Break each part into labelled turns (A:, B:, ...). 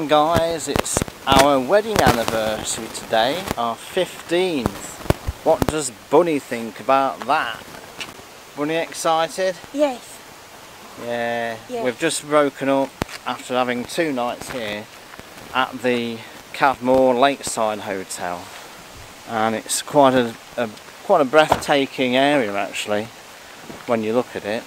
A: morning guys, it's our wedding anniversary today, our 15th. What does Bunny think about that? Bunny excited?
B: Yes.
A: Yeah,
B: yes.
A: We've just woken up after having 2 nights here at the Cadmore Lakeside Hotel, and it's quite a breathtaking area actually when you look at it.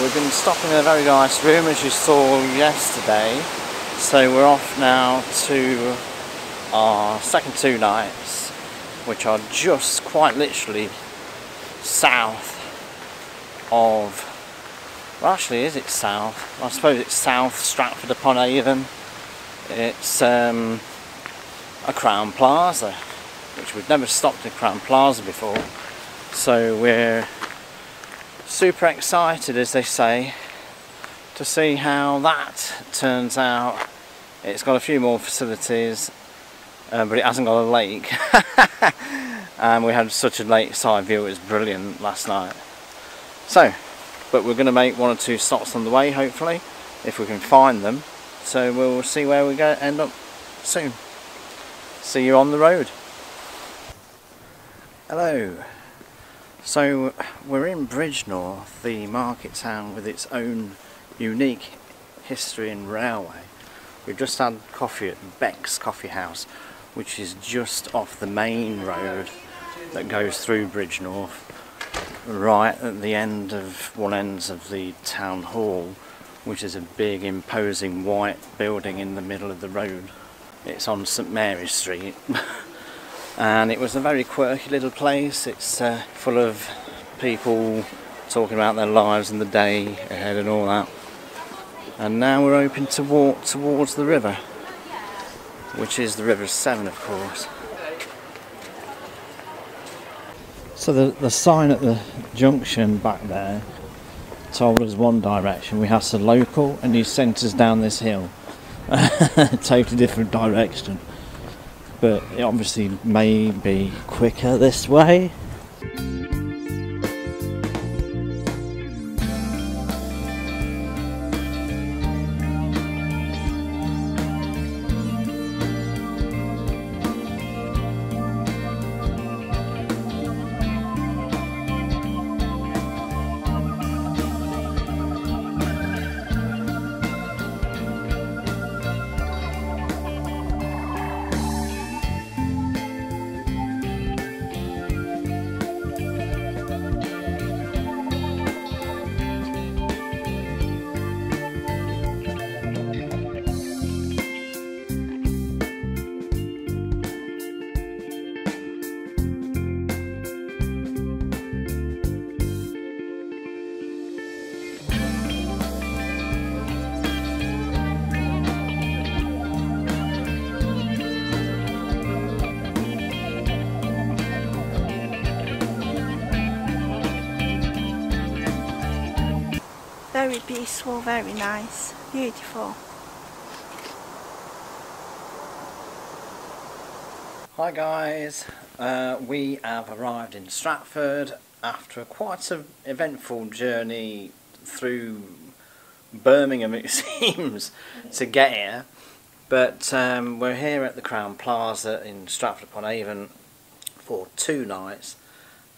A: We've been stopping in a very nice room as you saw yesterday, so we're off now to our second 2 nights, which are just quite literally south of, well actually is it south? I suppose it's south Stratford upon Avon. It's a Crowne Plaza, which we've never stopped at Crowne Plaza before, so we're super excited, as they say, to see how that turns out. It's got a few more facilities, but it hasn't got a lake. And we had such a lakeside view, it was brilliant last night. So, but we're going to make 1 or 2 stops on the way, hopefully, if we can find them. So we'll see where we go end up soon. See you on the road. Hello. So we're in Bridgnorth, the market town with its own unique history and railway. We've just had coffee at Beck's Coffee House, which is just off the main road that goes through Bridgnorth, right at the end of one end of the town hall, which is a big imposing white building in the middle of the road. It's on St Mary's Street. And it was a very quirky little place. It's full of people talking about their lives and the day ahead and all that. And now we're hoping to walk towards the river, which is the River Severn, of course. So the sign at the junction back there told us one direction. We have some local, and he sent us down this hill. Totally different direction. But it obviously may be quicker this way.
B: Very peaceful, very nice, beautiful.
A: Hi guys, we have arrived in Stratford after quite an eventful journey through Birmingham, it seems, to get here. But we're here at the Crowne Plaza in Stratford upon Avon for 2 nights,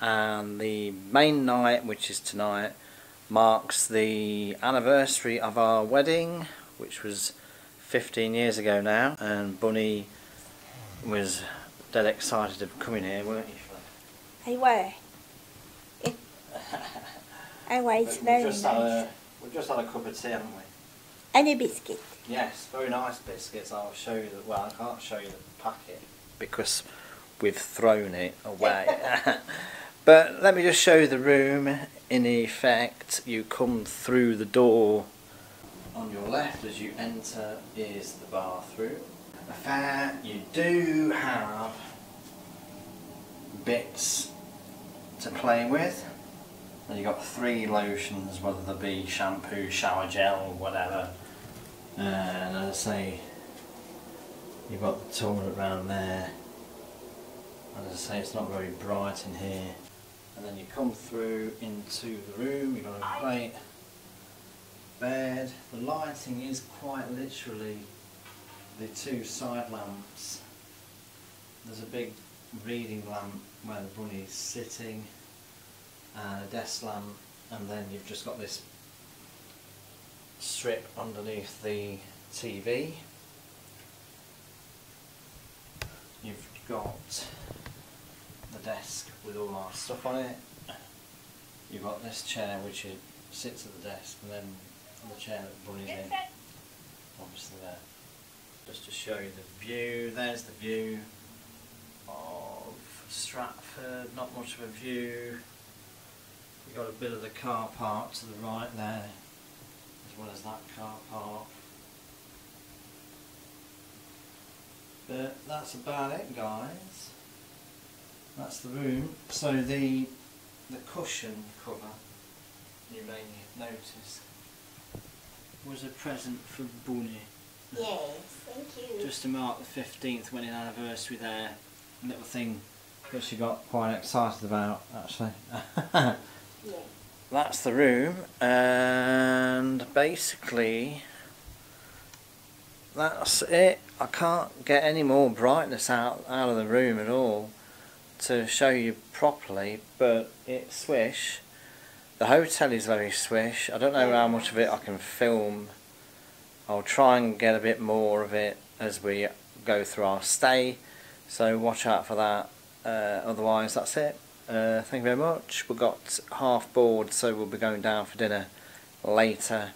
A: and the main night, which is tonight, marks the anniversary of our wedding, which was 15 years ago now, and Bunny was dead excited of coming here, weren't you, Flo?
B: I were. I were, it's very nice.
A: We've just had a cup of tea, haven't we?
B: And a biscuit.
A: Yes, very nice biscuits. I'll show you the, well, I can't show you the packet because we've thrown it away. But let me just show you the room. In effect, you come through the door. On your left as you enter is the bathroom. Affair, you do have bits to play with. And you've got 3 lotions, whether they be shampoo, shower gel, or whatever. And as I say, you've got the toilet round there. And as I say, it's not very bright in here. And then you come through into the room, you've got a great bed. The lighting is quite literally the 2 side lamps. There's a big reading lamp where the bunny's sitting, and a desk lamp, and then you've just got this strip underneath the TV. You've got the desk with all our stuff on it. You've got this chair which sits at the desk, and then the chair that Bunny's in, obviously there. Just to show you the view, there's the view of Stratford, not much of a view. You've got a bit of the car park to the right there, as well as that car park. But that's about it, guys. That's the room. So the cushion cover, you may notice, was a present for Bunny.
B: Yes, thank you.
A: Just to mark the 15th wedding anniversary there. Little thing that she got quite excited about, actually.
B: Yeah.
A: That's the room, and basically that's it. I can't get any more brightness out of the room at all to show you properly, but it's swish. The hotel is very swish. I don't know how much of it I can film. I'll try and get a bit more of it as we go through our stay, so watch out for that. Otherwise that's it. Thank you very much. We've got half board, so we'll be going down for dinner later,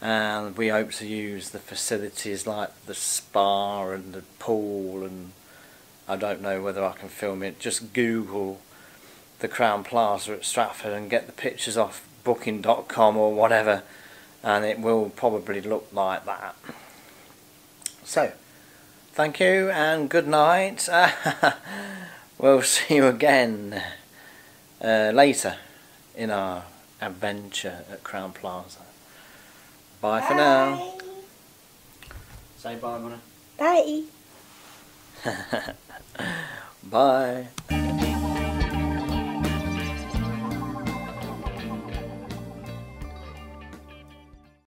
A: and we hope to use the facilities like the spa and the pool, and I don't know whether I can film it. Just Google the Crowne Plaza at Stratford and get the pictures off booking.com or whatever, and it will probably look like that. So thank you and good night. We'll see you again later in our adventure at Crowne Plaza. Bye for now. Say bye, Mona.
B: Bye.
A: Bye.